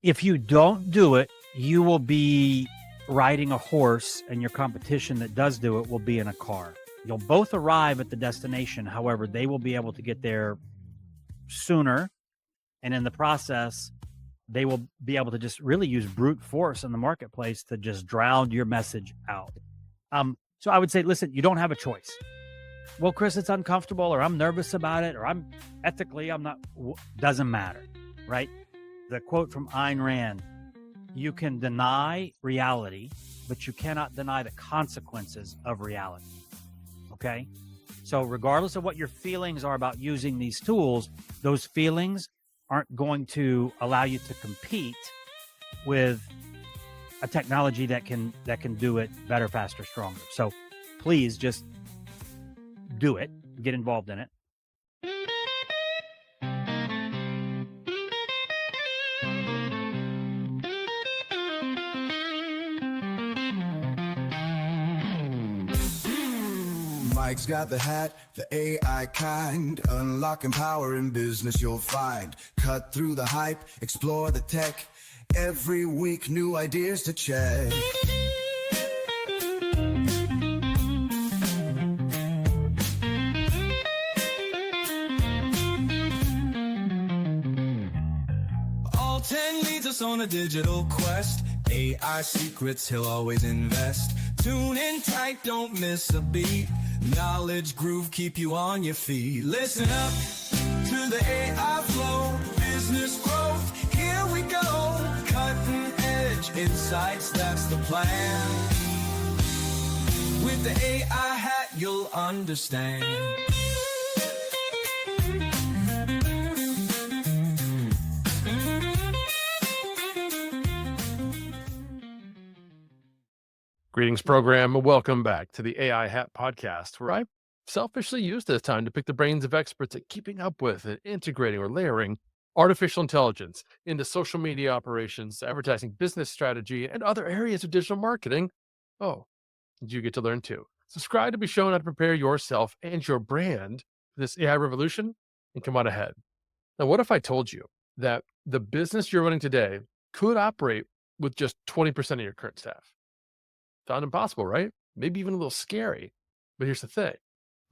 If you don't do it, you will be riding a horse, and your competition that does do it will be in a car. You'll both arrive at the destination. However, they will be able to get there sooner. And in the process, they will be able to just really use brute force in the marketplace to just drown your message out. So I would say, listen, you don't have a choice. Well, Chris, it's uncomfortable, or I'm nervous about it, or I'm not, doesn't matter, right? The quote from Ayn Rand, you can deny reality, but you cannot deny the consequences of reality. Okay. So regardless of what your feelings are about using these tools, those feelings aren't going to allow you to compete with a technology that can do it better, faster, stronger. So please just do it, get involved in it. Mike's got the hat, the AI kind. Unlocking power in business you'll find. Cut through the hype, explore the tech. Every week, new ideas to check. Allton leads us on a digital quest. AI secrets he'll always invest. Tune in tight, don't miss a beat. Knowledge groove, keep you on your feet. Listen up to the AI flow. Business growth, here we go. Cutting edge insights, that's the plan. With the AI hat, you'll understand. Greetings, program. Welcome back to the AI Hat podcast, where I selfishly use this time to pick the brains of experts at keeping up with and integrating or layering artificial intelligence into social media operations, advertising, business strategy, and other areas of digital marketing. Oh, you get to learn too. Subscribe to be shown how to prepare yourself and your brand for this AI revolution and come on ahead. Now, what if I told you that the business you're running today could operate with just 20% of your current staff? Sound impossible, right? Maybe even a little scary. But here's the thing.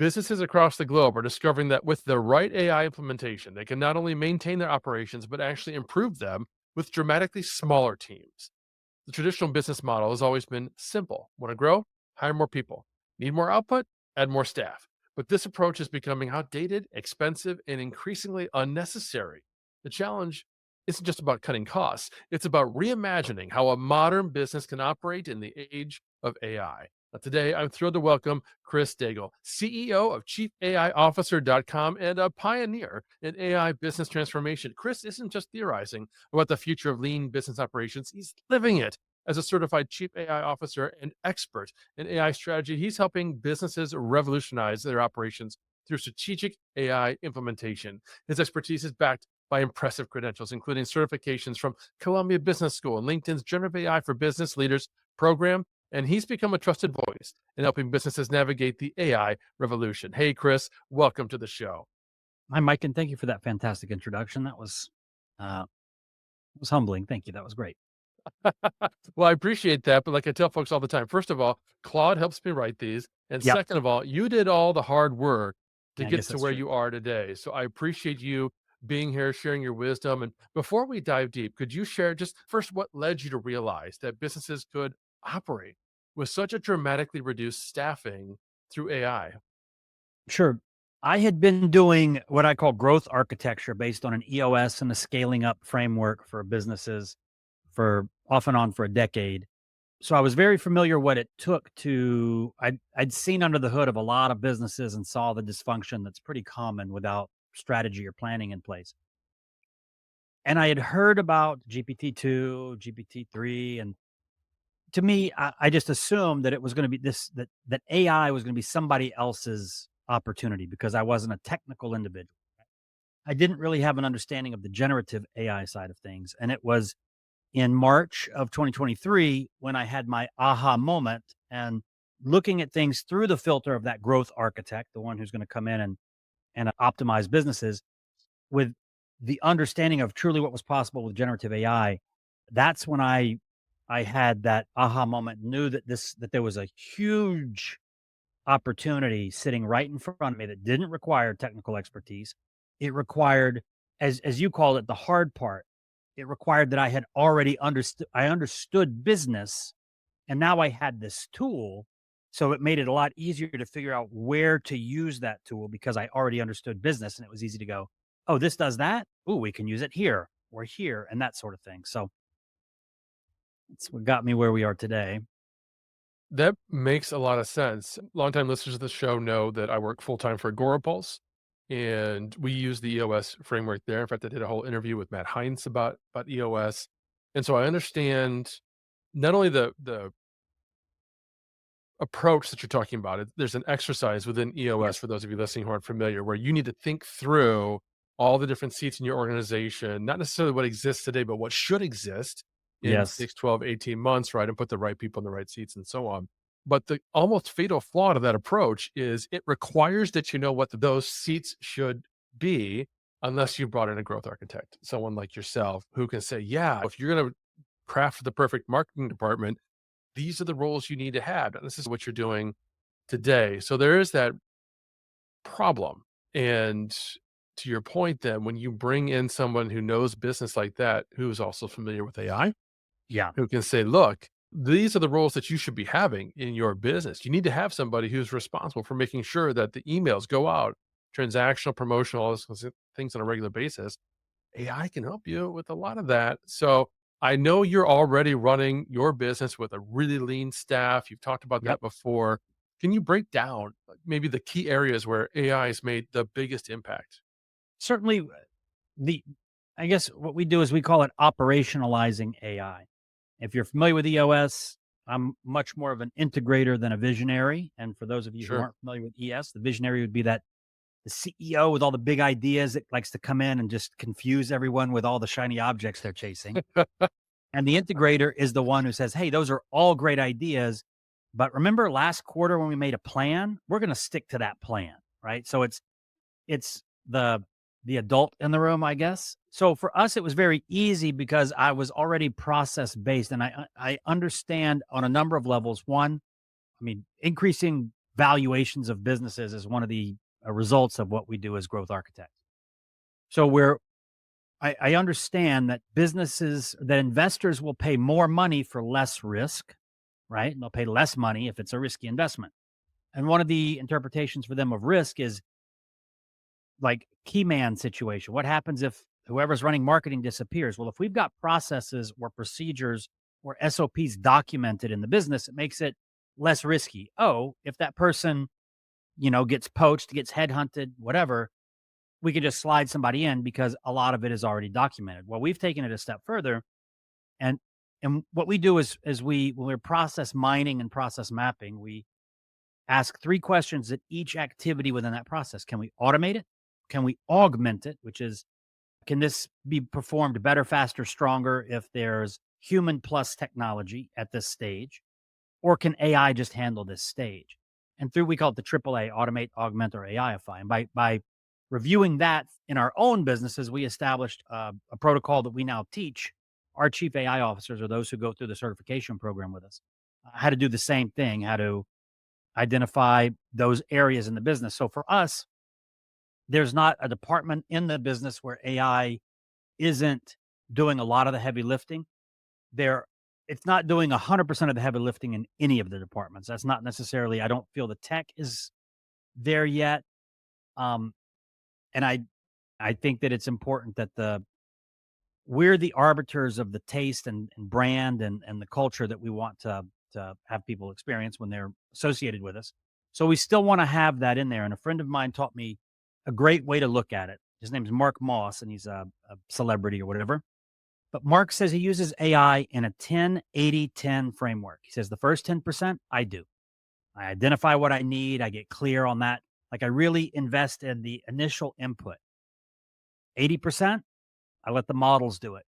Businesses across the globe are discovering that with the right AI implementation, they can not only maintain their operations, but actually improve them with dramatically smaller teams. The traditional business model has always been simple. Want to grow? Hire more people. Need more output? Add more staff. But this approach is becoming outdated, expensive, and increasingly unnecessary. The challenge isn't just about cutting costs. It's about reimagining how a modern business can operate in the age of AI. Now, today, I'm thrilled to welcome Chris Daigle, CEO of ChiefAIOfficer.com and a pioneer in AI business transformation. Chris isn't just theorizing about the future of lean business operations. He's living it. As a certified Chief AI Officer and expert in AI strategy, he's helping businesses revolutionize their operations through strategic AI implementation. His expertise is backed by impressive credentials, including certifications from Columbia Business School and LinkedIn's Generative AI for Business Leaders program. And he's become a trusted voice in helping businesses navigate the AI revolution. Hey, Chris, welcome to the show. Hi, Mike, and thank you for that fantastic introduction. That was humbling. Thank you. That was great. Well, I appreciate that. But like I tell folks all the time, first of all, Claude helps me write these. And Yep. second of all, you did all the hard work to Yeah, I get guess to that's where true. you are today. So I appreciate you being here, sharing your wisdom. And before we dive deep, could you share just first what led you to realize that businesses could operate with such a dramatically reduced staffing through AI? Sure. I had been doing what I call growth architecture based on an EOS and a scaling up framework for businesses for off and on for a decade. So I was very familiar what it took to, I'd seen under the hood of a lot of businesses and saw the dysfunction that's pretty common without strategy or planning in place. And I had heard about GPT-2, GPT-3, and to me, I just assumed that it was going to be that AI was going to be somebody else's opportunity because I wasn't a technical individual. I didn't really have an understanding of the generative AI side of things. And it was in March of 2023 when I had my aha moment and looking at things through the filter of that growth architect, the one who's going to come in and optimize businesses with the understanding of truly what was possible with generative AI. That's when I had that aha moment, knew that there was a huge opportunity sitting right in front of me that didn't require technical expertise. It required, as you called it, the hard part. It required that I had already understood business, and now I had this tool. So it made it a lot easier to figure out where to use that tool because I already understood business and it was easy to go, oh, this does that. Oh, we can use it here or here and that sort of thing. So it's what got me where we are today. That makes a lot of sense. Longtime listeners of the show know that I work full time for Agorapulse, and we use the EOS framework there. In fact, I did a whole interview with Matt Heinz about EOS, and so I understand not only the approach that you're talking about. There's an exercise within EOS Yes. for those of you listening who aren't familiar, where you need to think through all the different seats in your organization, not necessarily what exists today, but what should exist in Yes. 6, 12, 18 months, right? And put the right people in the right seats and so on. But the almost fatal flaw to that approach is it requires that you know what those seats should be, unless you brought in a growth architect, someone like yourself who can say, yeah, if you're going to craft the perfect marketing department, these are the roles you need to have. And this is what you're doing today. So there is that problem. And to your point, then, when you bring in someone who knows business like that, who is also familiar with AI, Yeah. who can say, look, these are the roles that you should be having in your business. You need to have somebody who's responsible for making sure that the emails go out, transactional, promotional, all those things on a regular basis. AI can help you with a lot of that. So I know you're already running your business with a really lean staff. You've talked about Yep. that before. Can you break down maybe the key areas where AI has made the biggest impact? Certainly the I guess what we do is we call it operationalizing AI. If you're familiar with EOS, I'm much more of an integrator than a visionary. And for those of you who Sure. aren't familiar with ES, the visionary would be that the CEO with all the big ideas that likes to come in and just confuse everyone with all the shiny objects they're chasing. And the integrator is the one who says, hey, those are all great ideas. But remember last quarter when we made a plan, we're going to stick to that plan. Right. So it's the adult in the room, I guess. So for us, it was very easy because I was already process based, and I understand on a number of levels. One, I mean, increasing valuations of businesses is one of the results of what we do as growth architects. So I understand that investors will pay more money for less risk, right? And they'll pay less money if it's a risky investment. And one of the interpretations for them of risk is like key man situation. What happens if whoever's running marketing disappears? Well, if we've got processes or procedures or SOPs documented in the business, it makes it less risky. Oh, if that person, gets poached, gets headhunted, whatever, we can just slide somebody in because a lot of it is already documented. Well, we've taken it a step further and what we do is when we're process mining and process mapping, we ask 3 questions at each activity within that process. Can we automate it? Can we augment it? Which is, can this be performed better, faster, stronger if there's human plus technology at this stage? Or can AI just handle this stage? And through, we call it the AAA, automate, augment, or AIify. And by reviewing that in our own businesses, we established a protocol that we now teach our chief AI officers or those who go through the certification program with us, how to do the same thing, how to identify those areas in the business. So for us, there's not a department in the business where AI isn't doing a lot of the heavy lifting. There It's not doing 100% of the heavy lifting in any of the departments. That's not necessarily, I don't feel the tech is there yet. Um, and I think that it's important that we're the arbiters of the taste and brand and the culture that we want to have people experience when they're associated with us. So we still want to have that in there. And a friend of mine taught me a great way to look at it. His name's Mark Moss, and he's a celebrity or whatever. But Mark says he uses AI in a 10-80-10 framework. He says the first 10% I do. I identify what I need. I get clear on that. Like I really invest in the initial input. 80%, I let the models do it.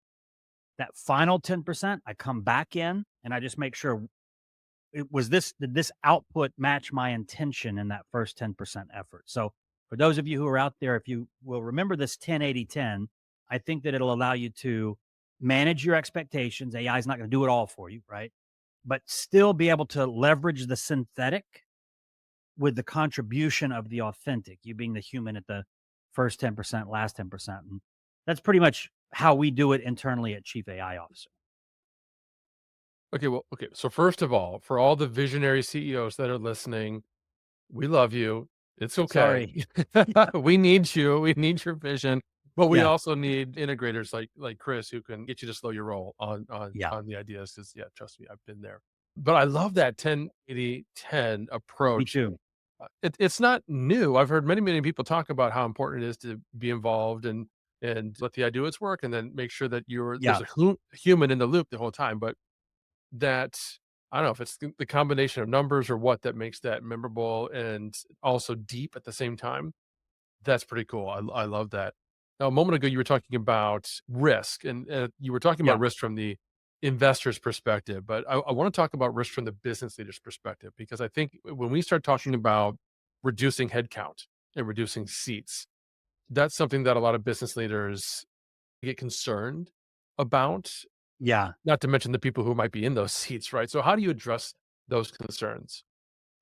That final 10%, I come back in and I just make sure did this output match my intention in that first 10% effort? So for those of you who are out there, if you will remember this 10-80-10, I think that it'll allow you to manage your expectations. AI is not going to do it all for you, right? But still be able to leverage the synthetic with the contribution of the authentic, you being the human at the first 10%, last 10%. And that's pretty much how we do it internally at Chief AI Officer. Okay, well, okay. So first of all, for all the visionary CEOs that are listening, we love you. It's okay. Sorry. We need you. We need your vision, but we Yeah. also need integrators like Chris who can get you to slow your roll on Yeah. the ideas. Because yeah, trust me, I've been there. But I love that 10-80-10 Me approach. too. It's not new. I've heard many people talk about how important it is to be involved and let the ideas work, and then make sure that there's Yeah. a human in the loop the whole time. But that I don't know if it's the combination of numbers or what that makes that memorable and also deep at the same time. That's pretty cool. I love that. Now, a moment ago, you were talking about risk, and you were talking Yeah. about risk from the investor's perspective, but I want to talk about risk from the business leader's perspective, because I think when we start talking about reducing headcount and reducing seats, that's something that a lot of business leaders get concerned about, Yeah. not to mention the people who might be in those seats, right? So how do you address those concerns?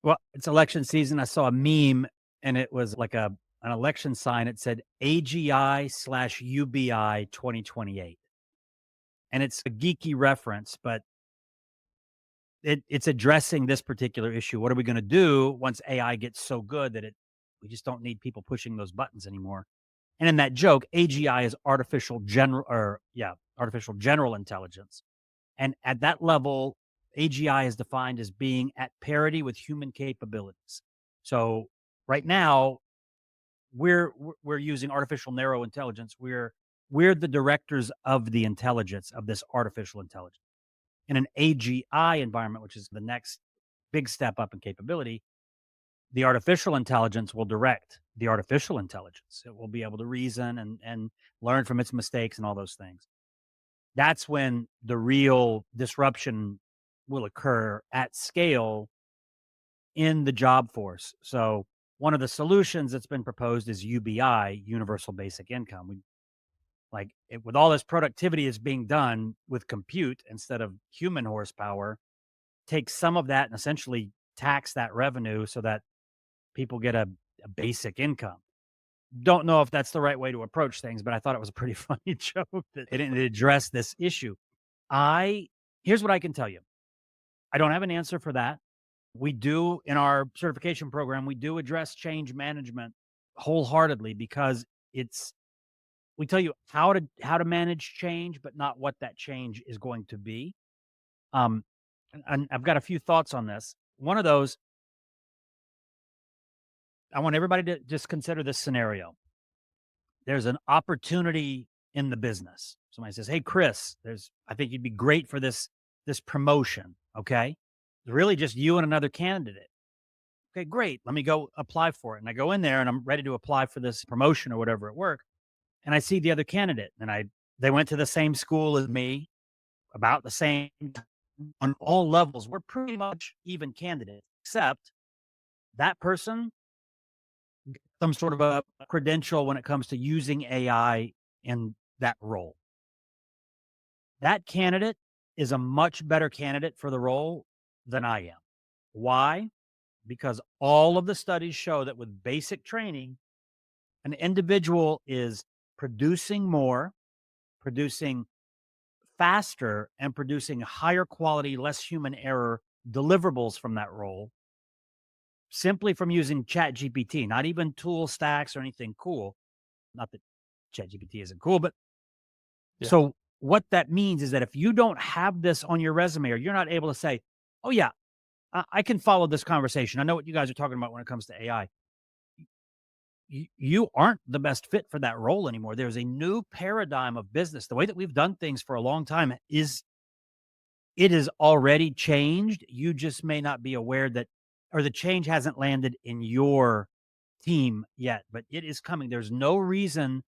Well, it's election season. I saw a meme and it was like an election sign. It said AGI/UBI 2028. And it's a geeky reference, but it's addressing this particular issue. What are we going to do once AI gets so good that we just don't need people pushing those buttons anymore? And in that joke, AGI is artificial general intelligence. And at that level, AGI is defined as being at parity with human capabilities. So right now, we're using artificial narrow intelligence. We're the directors of the intelligence of this artificial intelligence. In an AGI environment, which is the next big step up in capability, the artificial intelligence will direct the artificial intelligence. It will be able to reason and learn from its mistakes and all those things. That's when the real disruption will occur at scale in the job force. So one of the solutions that's been proposed is UBI, universal basic income. With all this productivity is being done with compute instead of human horsepower, take some of that and essentially tax that revenue so that people get a basic income. Don't know if that's the right way to approach things, but I thought it was a pretty funny joke that it didn't address this issue. Here's what I can tell you. I don't have an answer for that. We do in our certification program, we do address change management wholeheartedly because we tell you how to manage change, but not what that change is going to be. And I've got a few thoughts on this. One of those, I want everybody to just consider this scenario. There's an opportunity in the business. Somebody says, "Hey, Chris, I think you'd be great for this promotion." Okay, it's really just you and another candidate. Okay, great. Let me go apply for it. And I go in there and I'm ready to apply for this promotion or whatever at work. And I see the other candidate, and they went to the same school as me, about the same on all levels. We're pretty much even candidates, except that person some sort of a credential when it comes to using AI in that role. That candidate is a much better candidate for the role than I am. Why? Because all of the studies show that with basic training, an individual is producing more, producing faster, and producing higher quality, less human error deliverables from that role simply from using Chat GPT, not even tool stacks or anything cool. Not that Chat GPT isn't cool, but Yeah. so what that means is that if you don't have this on your resume or you're not able to say, oh yeah, I can follow this conversation. I know what you guys are talking about when it comes to AI. You aren't the best fit for that role anymore. There's a new paradigm of business. The way that we've done things for a long time it has already changed. You just may not be aware that, or the change hasn't landed in your team yet, but it is coming. There's no reason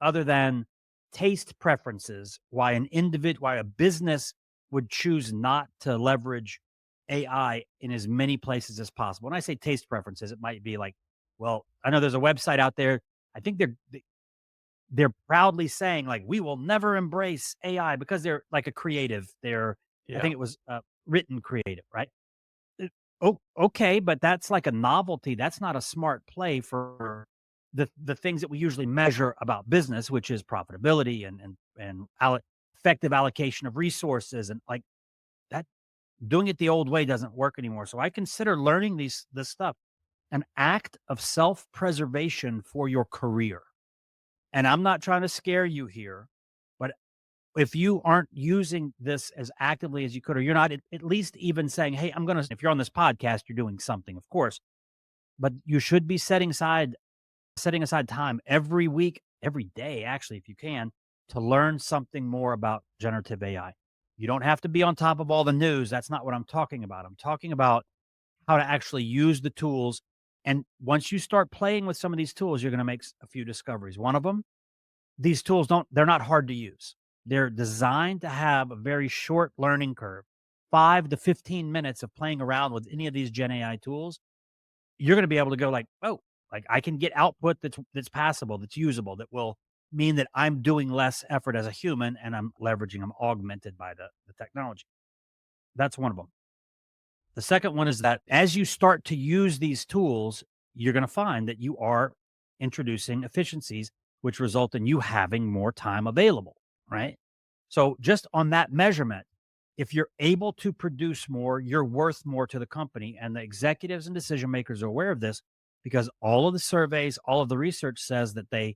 other than taste preferences why why a business would choose not to leverage AI in as many places as possible. When I say taste preferences, it might be like, well, I know there's a website out there. I think they're proudly saying like, we will never embrace AI because they're like a creative. I Yeah. think it was written creative, right? Uh, Oh, okay, but that's like a novelty. That's not a smart play for the things that we usually measure about business, which is profitability and effective allocation of resources, and like that. Doing it the old way doesn't work anymore. So I consider learning this stuff an act of self preservation for your career. And I'm not trying to scare you here, but if you aren't using this as actively as you could, or you're not at least even saying, hey, if you're on this podcast, you're doing something, of course, but you should be setting aside time every week, every day, actually, if you can, to learn something more about generative AI. You don't have to be on top of all the news. That's not what I'm talking about. I'm talking about how to actually use the tools. And once you start playing with some of these tools, you're going to make a few discoveries. One of them, these tools they're not hard to use. They're designed to have a very short learning curve, 5 to 15 minutes of playing around with any of these Gen AI tools. You're going to be able to go like, oh, like I can get output that's passable, that's usable, that will mean that I'm doing less effort as a human and I'm augmented by the technology. That's one of them. The second one is that as you start to use these tools, you're going to find that you are introducing efficiencies, which result in you having more time available, right? So, just on that measurement, if you're able to produce more, you're worth more to the company. And the executives and decision makers are aware of this because all of the surveys, all of the research says that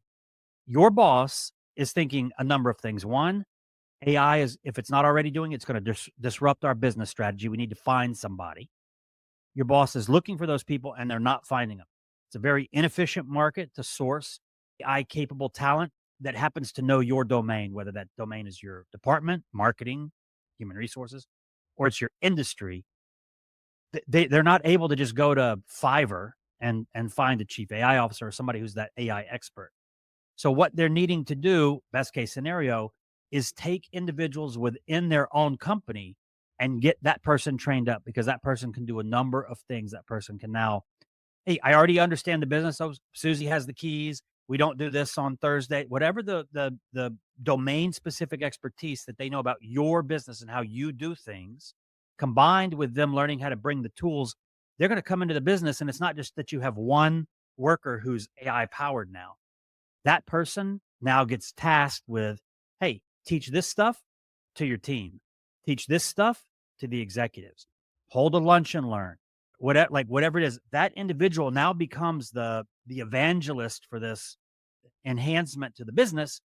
your boss is thinking a number of things. One, AI is, if it's not already doing, it's going to disrupt our business strategy. We need to find somebody. Your boss is looking for those people and they're not finding them. It's a very inefficient market to source AI capable talent that happens to know your domain, whether that domain is your department, marketing, human resources, or it's your industry. They're not able to just go to Fiverr and find a chief AI officer or somebody who's that AI expert. So what they're needing to do, best case scenario, is take individuals within their own company and get that person trained up because that person can do a number of things. That person can now, hey, I already understand the business. So Susie has the keys. We don't do this on Thursday. Whatever the domain specific expertise that they know about your business and how you do things, combined with them learning how to bring the tools, they're going to come into the business. And it's not just that you have one worker who's AI powered now. That person now gets tasked with, hey, teach this stuff to your team, teach this stuff to the executives, hold a lunch and learn. Whatever it is, that individual now becomes the evangelist for this enhancement to the business,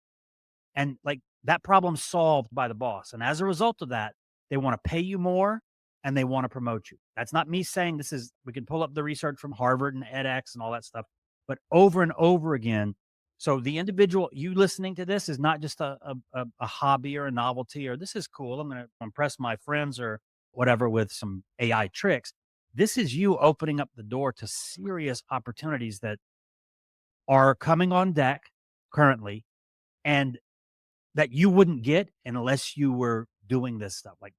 and like that problem solved by the boss. And as a result of that, they want to pay you more and they want to promote you. That's not me saying this is, we can pull up the research from Harvard and edX and all that stuff, but over and over again. So the individual, you listening to this is not just a hobby or a novelty or this is cool. I'm going to impress my friends or whatever with some AI tricks. This is you opening up the door to serious opportunities that are coming on deck currently and that you wouldn't get unless you were doing this stuff, like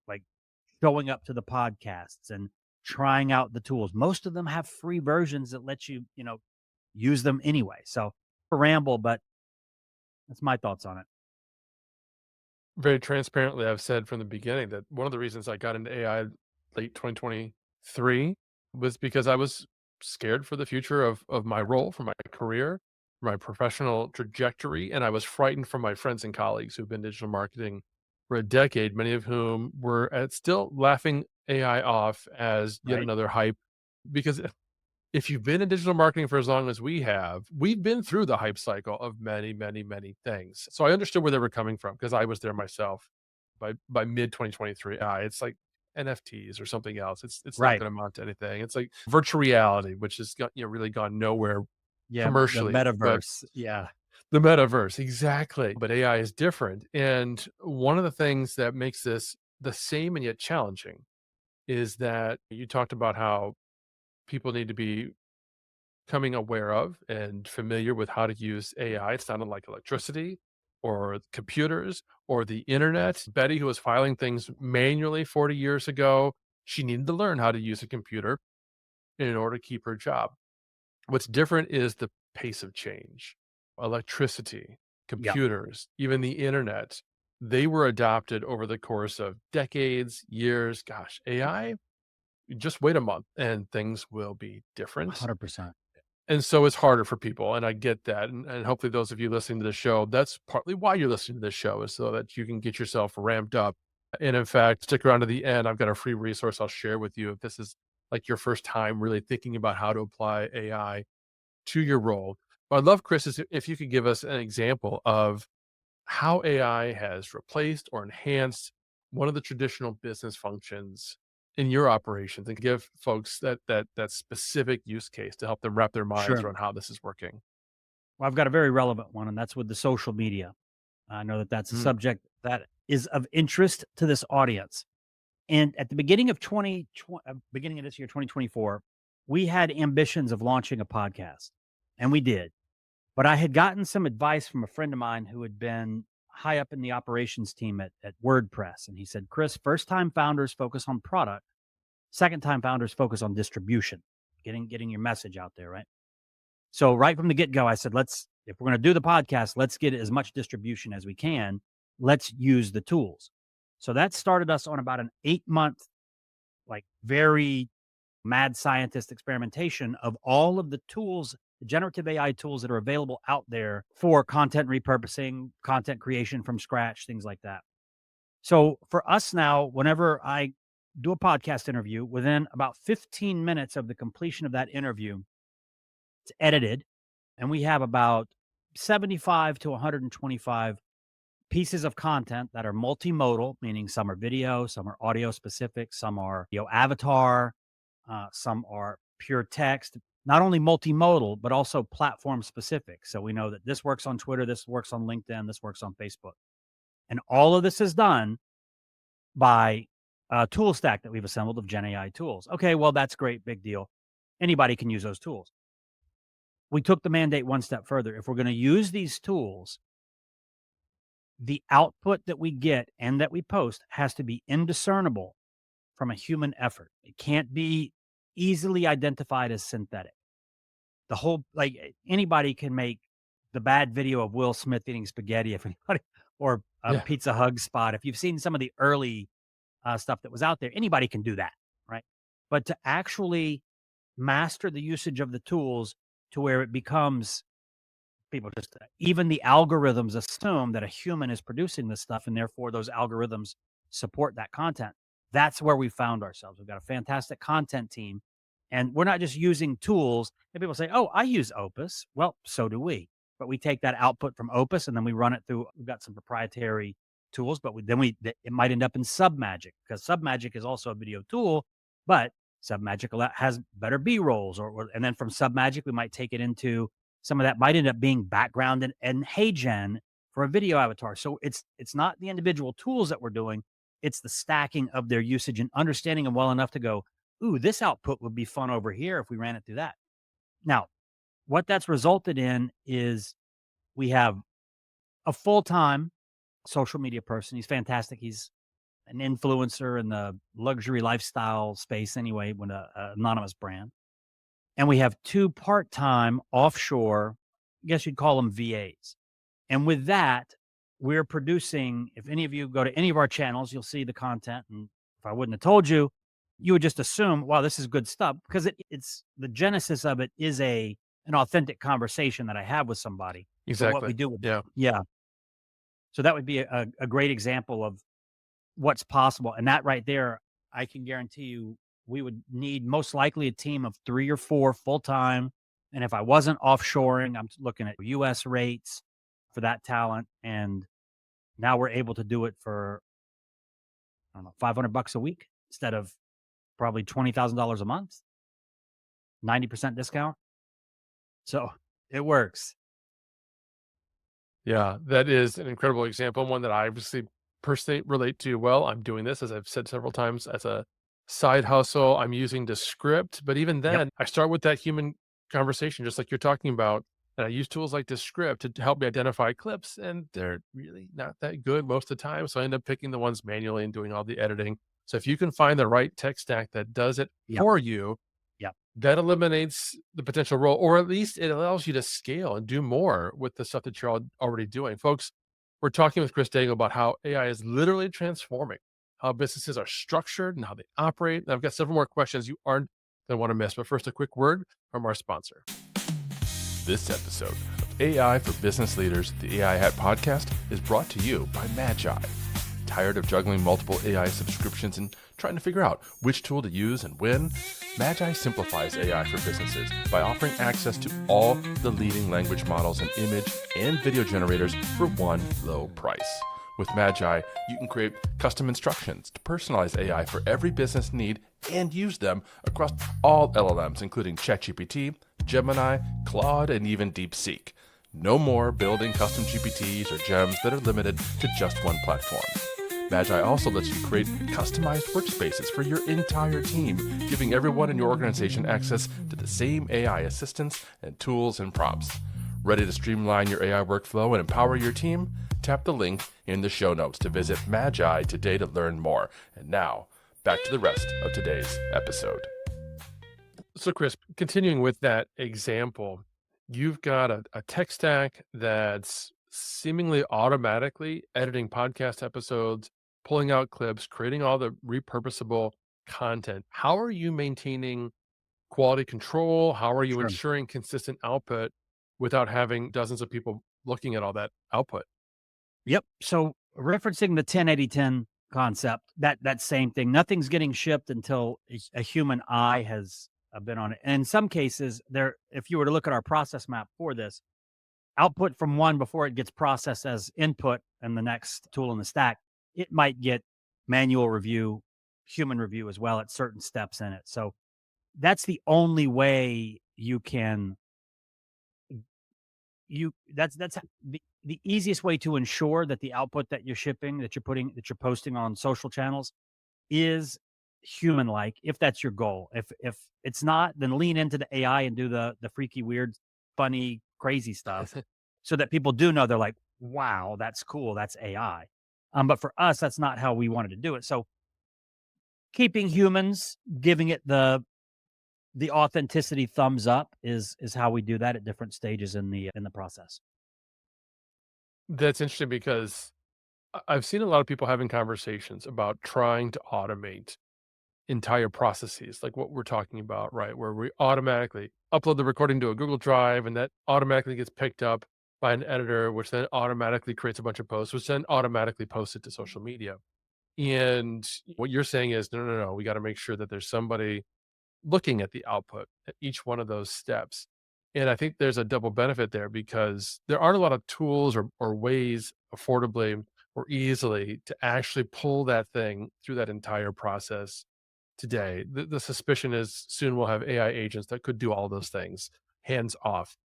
showing up to the podcasts and trying out the tools. Most of them have free versions that let you, use them anyway. So a ramble, but that's my thoughts on it. Very transparently, I've said from the beginning that one of the reasons I got into AI late 2023 was because I was scared for the future of my role, for my career, my professional trajectory, and I was frightened for my friends and colleagues who've been digital marketing for a decade, many of whom were still laughing AI off as yet Right. another hype. Because if you've been in digital marketing for as long as we have, we've been through the hype cycle of many, many, many things. So I understood where they were coming from because I was there myself by mid 2023. It's like NFTs or something else. It's not Right. going to amount to anything. It's like virtual reality, which has got, really gone nowhere Yeah. The commercially. But metaverse. Yeah. the metaverse, exactly. But AI is different. And one of the things that makes this the same and yet challenging is that you talked about how people need to be coming aware of and familiar with how to use AI. It sounded like electricity or computers or the internet. Betty, who was filing things manually 40 years ago, she needed to learn how to use a computer in order to keep her job. What's different is the pace of change. Electricity. Yep. computers, even the internet, they were adopted over the course of decades, years. Gosh, AI, just wait a month and things will be different. 100%. And so it's harder for people, and I get that, and hopefully those of you listening to the show, that's partly why you're listening to this show, is so that you can get yourself ramped up. And in fact, stick around to the end. I've got a free resource I'll share with you if this is like your first time really thinking about how to apply AI to your role. But I'd love, Chris, is if you could give us an example of how AI has replaced or enhanced one of the traditional business functions in your operations, and give folks that specific use case to help them wrap their minds Sure. around how this is working. Well, I've got a very relevant one, and that's with the social media. I know that that's a Mm, subject that is of interest to this audience. And at the beginning of beginning of this year, 2024, we had ambitions of launching a podcast, and we did. But I had gotten some advice from a friend of mine who had been high up in the operations team at WordPress, and he said, "Chris, first time founders focus on product. Second time founders focus on distribution, getting your message out there, right?" So right from the get-go, I said, if we're going to do the podcast, let's get as much distribution as we can. Let's use the tools. So that started us on about an 8-month, like very mad scientist experimentation of all of the tools, the generative AI tools that are available out there for content repurposing, content creation from scratch, things like that. So for us now, whenever I do a podcast interview, within about 15 minutes of the completion of that interview, it's edited, and we have about 75 to 125 pieces of content that are multimodal, meaning some are video, some are audio specific, some are avatar, some are pure text. Not only multimodal, but also platform specific. So we know that this works on Twitter, this works on LinkedIn, this works on Facebook, and all of this is done by a tool stack that we've assembled of Gen AI tools. Okay, well that's great, big deal. Anybody can use those tools. We took the mandate one step further. If we're going to use these tools, the output that we get and that we post has to be indiscernible from a human effort. It can't be easily identified as synthetic. The whole, like, anybody can make the bad video of Will Smith eating spaghetti if anybody, or a yeah, Pizza Hug spot. If you've seen some of the early stuff that was out there, anybody can do that, right? But to actually master the usage of the tools to where it becomes, people just, even the algorithms assume that a human is producing this stuff, and therefore those algorithms support that content. That's where we found ourselves. We've got a fantastic content team, and we're not just using tools. And people say, "Oh, I use Opus." Well, so do we. But we take that output from Opus and then we run it through. We've got some proprietary tools, but it might end up in Submagic, because Submagic is also a video tool, but Submagic has better B rolls, and then from Submagic we might take it into some of that might end up being background and HeyGen for a video avatar. So it's not the individual tools that we're doing, it's the stacking of their usage and understanding them well enough to go, ooh, this output would be fun over here if we ran it through that. Now, what that's resulted in is we have a full-time social media person. He's fantastic. He's an influencer in the luxury lifestyle space anyway, with a anonymous brand. And we have 2 part-time offshore, I guess you'd call them VAs. And with that, we're producing, if any of you go to any of our channels, you'll see the content. And if I wouldn't have told you, you would just assume, wow, this is good stuff, because it's the genesis of it is an authentic conversation that I have with somebody. So what we exactly. do with, Yeah. yeah. So that would be a great example of what's possible. And that right there, I can guarantee you, we would need most likely a team of 3 or 4 full time. And if I wasn't offshoring, I'm looking at US rates for that talent. And now we're able to do it for, I don't know, $500 a week instead of probably $20,000 a month, 90% discount. So it works. Yeah, that is an incredible example, one that I obviously personally relate to well. I'm doing this, as I've said several times, as a side hustle. I'm using the script, but even Yep. then, I start with that human conversation, just like you're talking about. And I use tools like Descript to help me identify clips, and they're really not that good most of the time. So I end up picking the ones manually and doing all the editing. So if you can find the right tech stack that does it Yep. for you, Yep. that eliminates the potential role, or at least it allows you to scale and do more with the stuff that you're already doing. Folks, we're talking with Chris Daigle about how AI is literally transforming how businesses are structured and how they operate. And I've got several more questions you aren't going to want to miss. But first, a quick word from our sponsor. This episode of AI for Business Leaders, the AI Hat podcast, is brought to you by Magi. Tired of juggling multiple AI subscriptions and trying to figure out which tool to use and when? Magi simplifies AI for businesses by offering access to all the leading language models and image and video generators for one low price. With Magi, you can create custom instructions to personalize AI for every business need and use them across all LLMs, including ChatGPT, Gemini, Claude, and even DeepSeek. No more building custom GPTs or gems that are limited to just one platform. Magi also lets you create customized workspaces for your entire team, giving everyone in your organization access to the same AI assistants and tools and prompts. Ready to streamline your AI workflow and empower your team? Tap the link in the show notes to visit Magi today to learn more. And now, back to the rest of today's episode. So, Chris, continuing with that example, you've got a tech stack that's seemingly automatically editing podcast episodes, pulling out clips, creating all the repurposable content. How are you maintaining quality control? How are you Sure. ensuring consistent output without having dozens of people looking at all that output? Yep. So referencing the 10-80-10 concept, that same thing, nothing's getting shipped until a human eye has been on it. And in some cases, if you were to look at our process map for this, output from one before it gets processed as input and the next tool in the stack, it might get manual review, human review as well at certain steps in it. So that's the only way you can that's the easiest way to ensure that the output that you're shipping, that you're posting on social channels is human like, if that's your goal. If it's not, then lean into the AI and do the freaky, weird, funny, crazy stuff so that people do know, they're like, wow, that's cool. That's AI. But for us, that's not how we wanted to do it. So keeping humans, giving it the authenticity thumbs up is how we do that at different stages in the process. That's interesting because I've seen a lot of people having conversations about trying to automate entire processes, like what we're talking about, right? Where we automatically upload the recording to a Google Drive and that automatically gets picked up by an editor, which then automatically creates a bunch of posts, which then automatically posts it to social media. And what you're saying is, no, no, no, we got to make sure that there's somebody looking at the output at each one of those steps. And I think there's a double benefit there because there aren't a lot of tools or ways affordably or easily to actually pull that thing through that entire process today. The suspicion is soon we'll have AI agents that could do all those things hands off.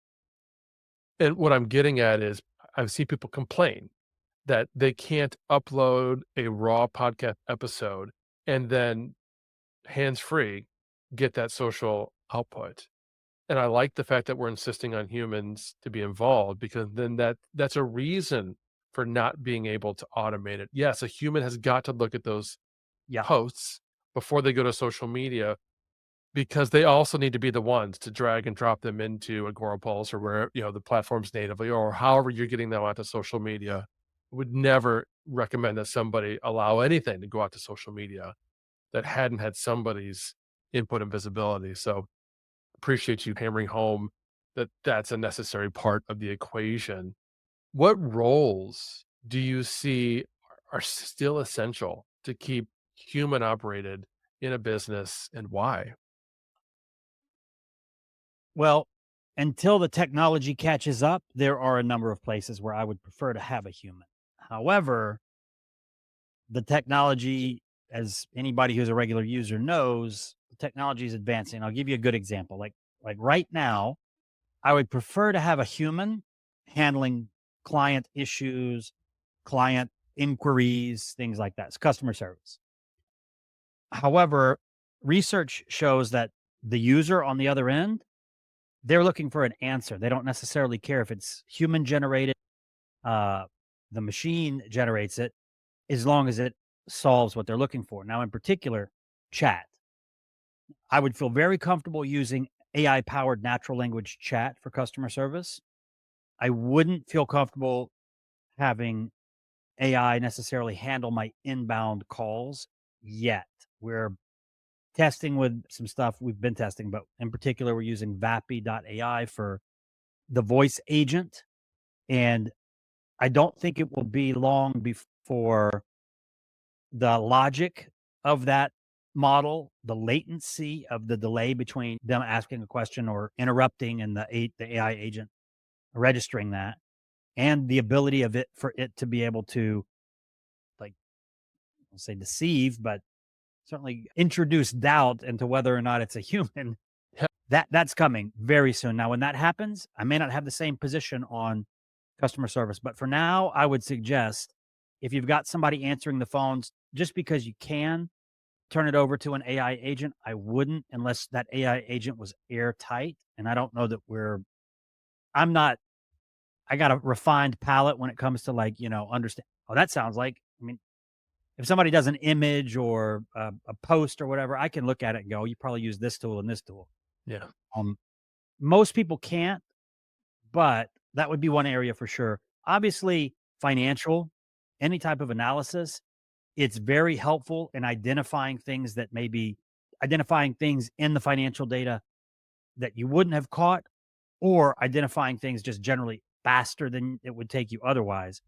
And what I'm getting at is I've seen people complain that they can't upload a raw podcast episode and then hands free get that social output. And I like the fact that we're insisting on humans to be involved because then that's a reason for not being able to automate it. Yes, a human has got to look at those Yeah. posts before they go to social media because they also need to be the ones to drag and drop them into Agorapulse or where, the platforms natively or however you're getting them onto social media. Would never recommend that somebody allow anything to go out to social media that hadn't had somebody's input and visibility. So appreciate you hammering home that that's a necessary part of the equation. What roles do you see are still essential to keep human operated in a business and why? Well, until the technology catches up, there are a number of places where I would prefer to have a human. However, the technology, as anybody who's a regular user knows, the technology is advancing. I'll give you a good example. Like right now, I would prefer to have a human handling client issues, client inquiries, things like that. It's customer service. However, research shows that the user on the other end, they're looking for an answer. They don't necessarily care if it's human generated, uh, the machine generates it, as long as it solves what they're looking for. Now, in particular, chat. I would feel very comfortable using AI powered natural language chat for customer service. I wouldn't feel comfortable having AI necessarily handle my inbound calls yet. We're testing with some stuff we've been testing, but in particular, we're using AI for the voice agent. And I don't think it will be long before the logic of that model, the latency of the delay between them asking a question or interrupting and the AI agent registering that, and the ability of it for it to be able to, like, I'll say deceive, but certainly introduce doubt into whether or not it's a human. Yeah. That's coming very soon. Now, when that happens, I may not have the same position on customer service, but for now, I would suggest if you've got somebody answering the phones, just because you can turn it over to an AI agent, I wouldn't unless that AI agent was airtight. And I don't know that I'm not, I got a refined palate when it comes to, like, understand. Oh, that sounds like, I mean, if somebody does an image or a post or whatever, I can look at it and go, you probably use this tool and this tool. Yeah. Um, Most people can't, but that would be one area for sure. Obviously, financial, any type of analysis, it's very helpful in identifying things that maybe identifying things in the financial data that you wouldn't have caught, or identifying things just generally faster than it would take you otherwise.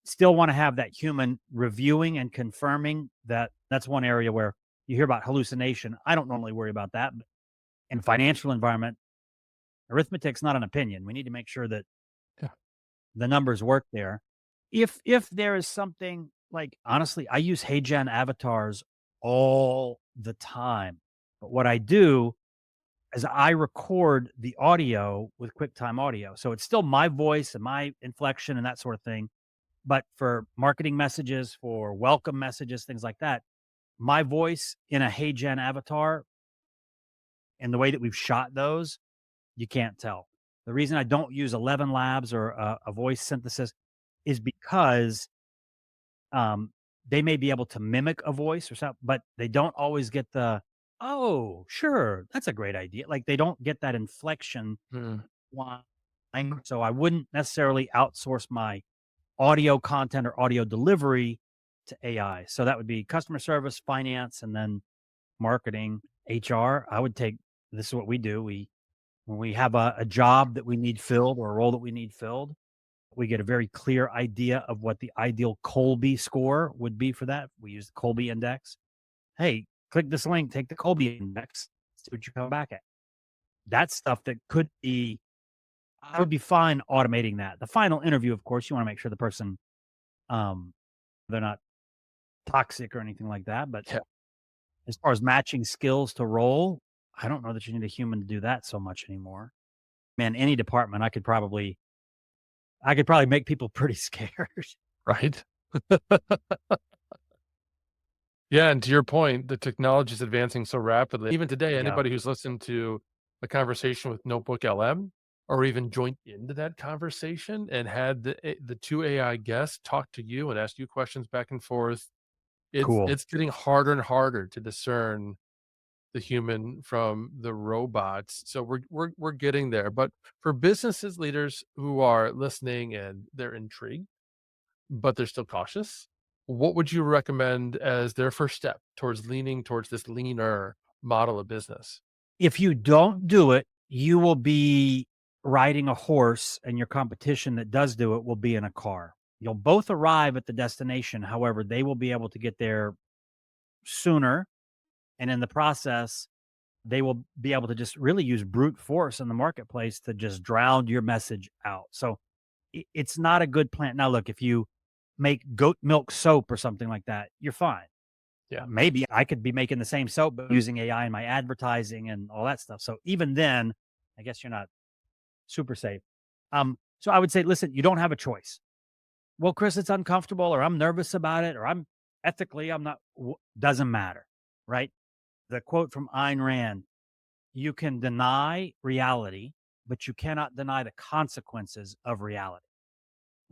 Still want to have that human reviewing and confirming that. That's one area where you hear about hallucination. I don't normally worry about that. But in financial environment, arithmetic's not an opinion. We need to make sure that Yeah. the numbers work there. If there is something like, honestly, I use HeyGen avatars all the time. But what I do is I record the audio with QuickTime Audio. So it's still my voice and my inflection and that sort of thing. But for marketing messages, for welcome messages, things like that, my voice in a HeyGen avatar and the way that we've shot those, you can't tell. The reason I don't use 11 Labs or a voice synthesis is because they may be able to mimic a voice or something, but they don't always get the, oh, sure, that's a great idea. Like, they don't get that inflection Mm. line. So I wouldn't necessarily outsource my audio content or audio delivery to AI. So that would be customer service, finance, and then marketing, HR. I would take, this is what we do. When we have a job that we need filled or a role that we need filled, we get a very clear idea of what the ideal Colby score would be for that. We use the Colby index. Hey, click this link, take the Colby index, see what you come back at. That's stuff that could be, I would be fine automating that. The final interview, of course, you want to make sure the person, um, they're not toxic or anything like that. But Yeah. as far as matching skills to role, I don't know that you need a human to do that so much anymore. Man, any department, I could probably make people pretty scared. Right. Yeah. And to your point, the technology is advancing so rapidly. Even today, Yeah, anybody who's listened to a conversation with Notebook LM or even joined into that conversation and had the two AI guests talk to you and ask you questions back and forth, cool. it's getting harder and harder to discern the human from the robots. So we're getting there. But for businesses leaders who are listening and they're intrigued, but they're still cautious, what would you recommend as their first step towards leaning towards this leaner model of business? If you don't do it, you will be riding a horse, and your competition that does do it will be in a car. You'll both arrive at the destination. However, they will be able to get there sooner. And in the process, they will be able to just really use brute force in the marketplace to just drown your message out. So it's not a good plan. Now, look, if you make goat milk soap or something like that, you're fine. Yeah. Maybe I could be making the same soap, but using AI in my advertising and all that stuff. So even then, I guess you're not super safe. So I would say, listen, you don't have a choice. Well, Chris, it's uncomfortable, or I'm nervous about it, or I'm not, doesn't matter, right? The quote from Ayn Rand: you can deny reality, but you cannot deny the consequences of reality.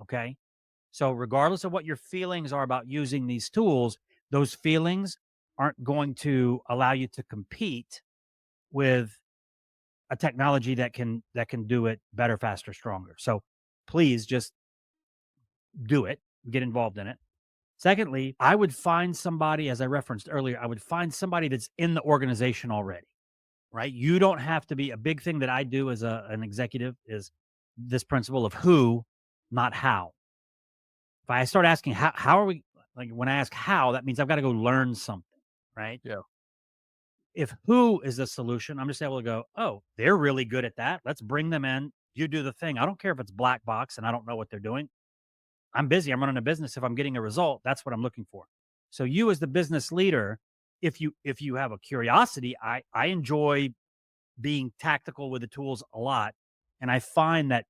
Okay. So regardless of what your feelings are about using these tools, those feelings aren't going to allow you to compete with a technology that can do it better, faster, stronger. So please just do it, get involved in it. Secondly, I would find somebody, as I referenced earlier, I would find somebody that's in the organization already, right? You don't have to be a big thing that I do as an executive is this principle of who, not how. If I start asking how are we, like when I ask how, that means I've got to go learn something, right? Yeah. If who is the solution, I'm just able to go, oh, they're really good at that. Let's bring them in. You do the thing. I don't care if it's black box and I don't know what they're doing. I'm busy. I'm running a business. If I'm getting a result, that's what I'm looking for. So you as the business leader, if you have a curiosity, I enjoy being tactical with the tools a lot. And I find that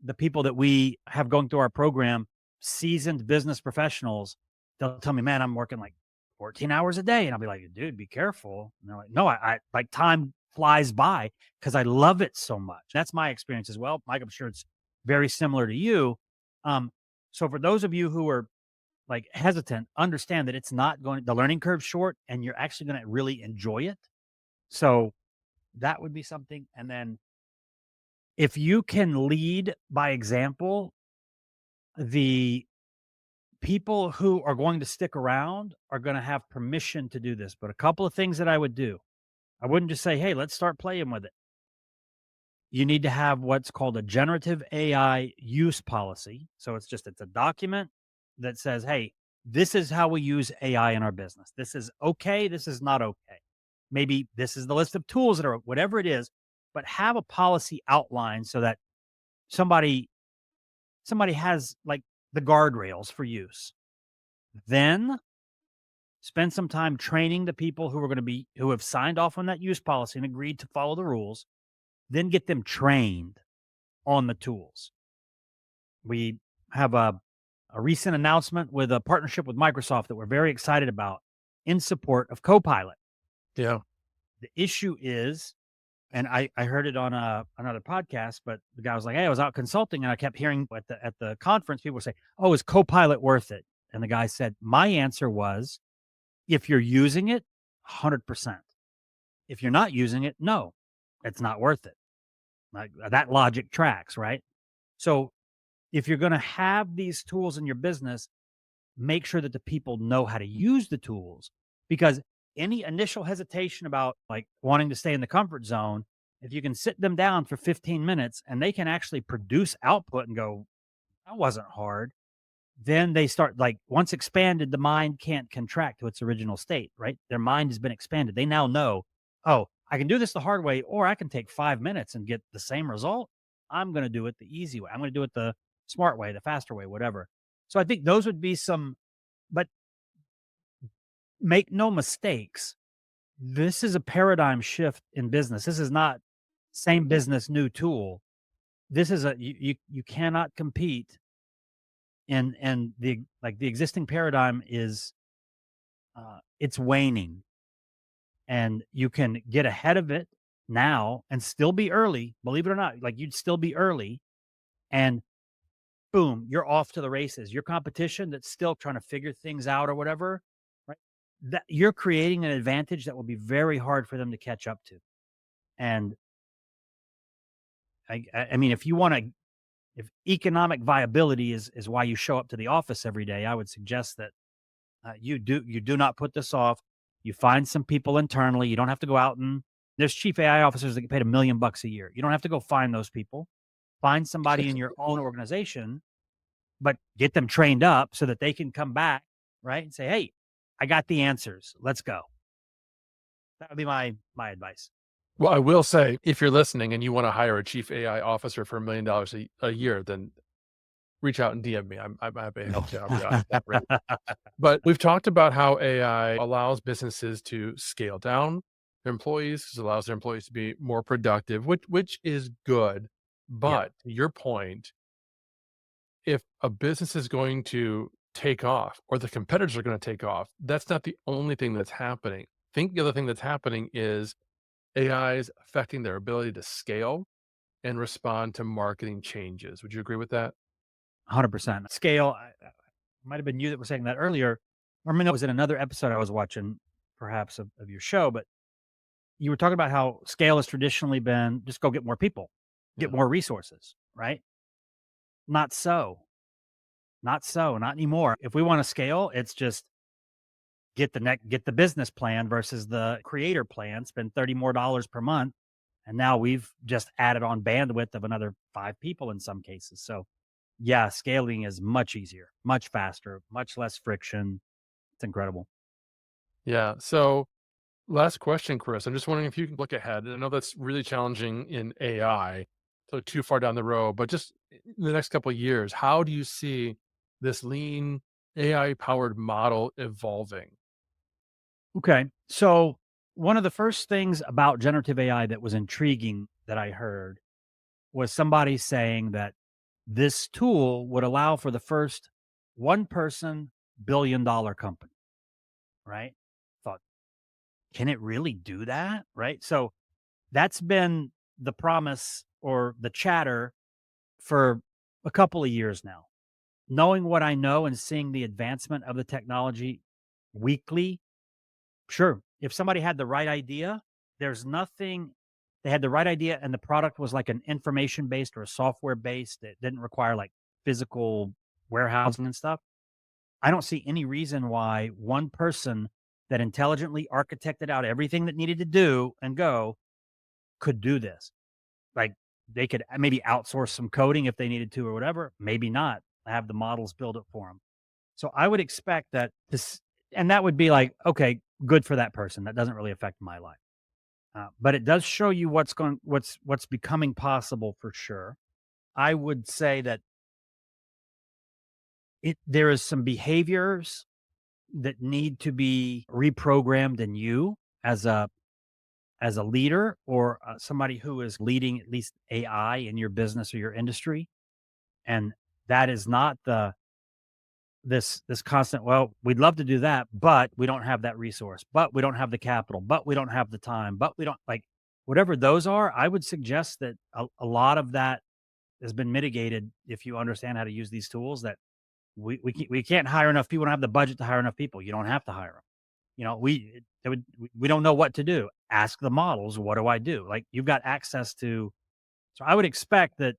the people that we have going through our program, seasoned business professionals, they'll tell me, man, I'm working like 14 hours a day. And I'll be like, dude, be careful. And they're like, no, I like time flies by because I love it so much. That's my experience as well. Mike, I'm sure it's very similar to you. Um, so for those of you who are like hesitant, understand that it's not going, the learning curve's short and you're actually going to really enjoy it. So that would be something. And then if you can lead by example, the people who are going to stick around are going to have permission to do this. But a couple of things that I would do, I wouldn't just say, hey, let's start playing with it. You need to have what's called a generative AI use policy. So it's a document that says, hey, this is how we use AI in our business. This is okay. This is not okay. Maybe this is the list of tools that are whatever it is, but have a policy outline so that somebody somebody has like the guardrails for use. Then spend some time training the people who have signed off on that use policy and agreed to follow the rules. Then get them trained on the tools. We have a recent announcement with a partnership with Microsoft that we're very excited about in support of Copilot. Yeah. The issue is, and I heard it on another podcast, but the guy was like, hey, I was out consulting and I kept hearing at the conference, people say, oh, is Copilot worth it? And the guy said, my answer was, if you're using it, 100%. If you're not using it, no, it's not worth it. Like that logic tracks, right? So if you're going to have these tools in your business, make sure that the people know how to use the tools, because any initial hesitation about like wanting to stay in the comfort zone, if you can sit them down for 15 minutes and they can actually produce output and go, that wasn't hard. Then they start like once expanded, the mind can't contract to its original state, right? Their mind has been expanded. They now know, oh, I can do this the hard way, or I can take 5 minutes and get the same result. I'm going to do it the easy way. I'm going to do it the smart way, the faster way, whatever. So I think those would be some, but make no mistakes. This is a paradigm shift in business. This is not same business, new tool. This is you cannot compete and the existing paradigm is it's waning, and you can get ahead of it now and still be early, believe it or not. Like you'd still be early, and boom, you're off to the races. Your competition that's still trying to figure things out or whatever, right? That you're creating an advantage that will be very hard for them to catch up to. And I mean, if you want to, if economic viability is why you show up to the office every day, I would suggest that you do not put this off. You find some people internally. You don't have to go out and there's chief AI officers that get paid $1 million a year. You don't have to go find those people. Find somebody in your own organization, but get them trained up so that they can come back, right? And say, hey, I got the answers. Let's go. That would be my advice. Well, I will say, if you're listening and you want to hire a chief AI officer for $1 million a year, then reach out and DM me. I'm happy to help you out. But we've talked about how AI allows businesses to scale down their employees, allows their employees to be more productive, which is good. But to your point, if a business is going to take off or the competitors are going to take off, that's not the only thing that's happening. I think the other thing that's happening is AI is affecting their ability to scale and respond to marketing changes. Would you agree with that? 100%. Scale, might have been you that was saying that earlier. Or I mean, it was in another episode I was watching perhaps of your show, but you were talking about how scale has traditionally been just go get more people, get Yeah. more resources, right? Not so. Not so, not anymore. If we want to scale, it's just get the business plan versus the creator plan, spend $30 more per month. And now we've just added on bandwidth of another 5 people in some cases. So yeah, scaling is much easier, much faster, much less friction. It's incredible. Yeah. So last question, Chris. I'm just wondering if you can look ahead. I know that's really challenging in AI, so too far down the road, but just in the next couple of years, how do you see this lean AI powered model evolving? Okay. So one of the first things about generative AI that was intriguing that I heard was somebody saying that this tool would allow for the first one person $1 billion company, right? Thought, can it really do that? Right. So that's been the promise or the chatter for a couple of years now. Knowing what I know and seeing the advancement of the technology weekly, sure. If somebody had the right idea, there's nothing they had the right idea and the product was like an information based or a software based that didn't require like physical warehousing and stuff. I don't see any reason why one person that intelligently architected out everything that needed to do and go could do this. Like they could maybe outsource some coding if they needed to or whatever, maybe not. Have the models build it for them. So I would expect that this, and that would be like, okay, good for that person. That doesn't really affect my life. But it does show you what's becoming possible for sure. I would say that there is some behaviors that need to be reprogrammed in you as a leader or somebody who is leading at least AI in your business or your industry, and that is not this constant, well, we'd love to do that, but we don't have that resource, but we don't have the capital, but we don't have the time, but we don't like whatever those are. I would suggest that a lot of that has been mitigated if you understand how to use these tools. That we can't hire enough people. We don't have the budget to hire enough people. You don't have to hire them. You know, we don't know what to do. Ask the models, what do I do? Like you've got access to. So I would expect that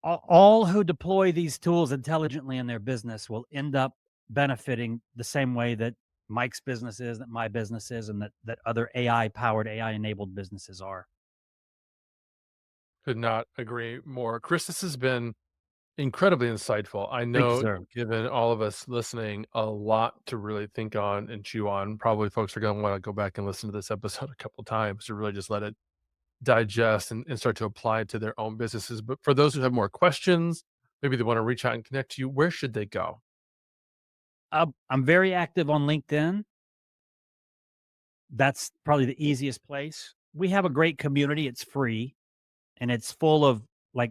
all who deploy these tools intelligently in their business will end up benefiting the same way that Mike's business is, that my business is, and that other AI powered, AI enabled businesses are. Could not agree more. Chris, this has been incredibly insightful. I Thank you, know sir. given all of us listening, a lot to really think on and chew on. Probably folks are going to want to go back and listen to this episode a couple times to really just let it digest and start to apply it to their own businesses. But for those who have more questions, maybe they want to reach out and connect to you, where should they go? I'm very active on LinkedIn. That's probably the easiest place. We have a great community. It's free and it's full of like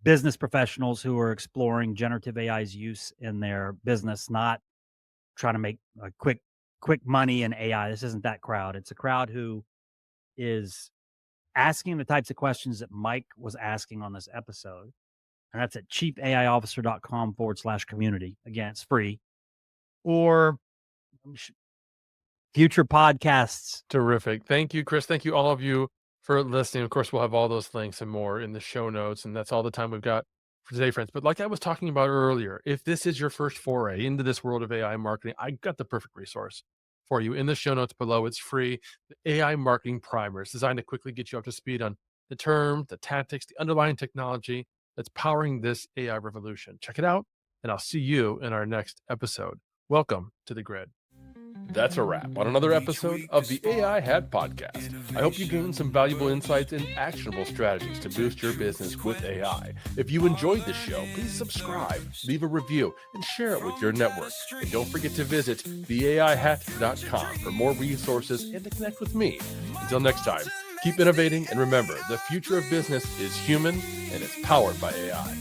business professionals who are exploring generative AI's use in their business, not trying to make a quick money in AI. This isn't that crowd. It's a crowd who is asking the types of questions that Mike was asking on this episode. And that's at chiefaiofficer.com/community. Again, it's free. Or future podcasts. Terrific. Thank you, Chris. Thank you, all of you, for listening. Of course, we'll have all those links and more in the show notes. And that's all the time we've got for today, friends. But like I was talking about earlier, if this is your first foray into this world of AI marketing, I got the perfect resource for you in the show notes below. It's free. The AI Marketing Primer is designed to quickly get you up to speed on the terms, the tactics, the underlying technology that's powering this AI revolution. Check it out, and I'll see you in our next episode. Welcome to the Grid. That's a wrap on another episode of the AI Hat Podcast. I hope you gained some valuable insights and actionable strategies to boost your business with AI. If you enjoyed the show, please subscribe, leave a review, and share it with your network. And don't forget to visit theaihat.com for more resources and to connect with me. Until next time, keep innovating and remember, the future of business is human and it's powered by AI.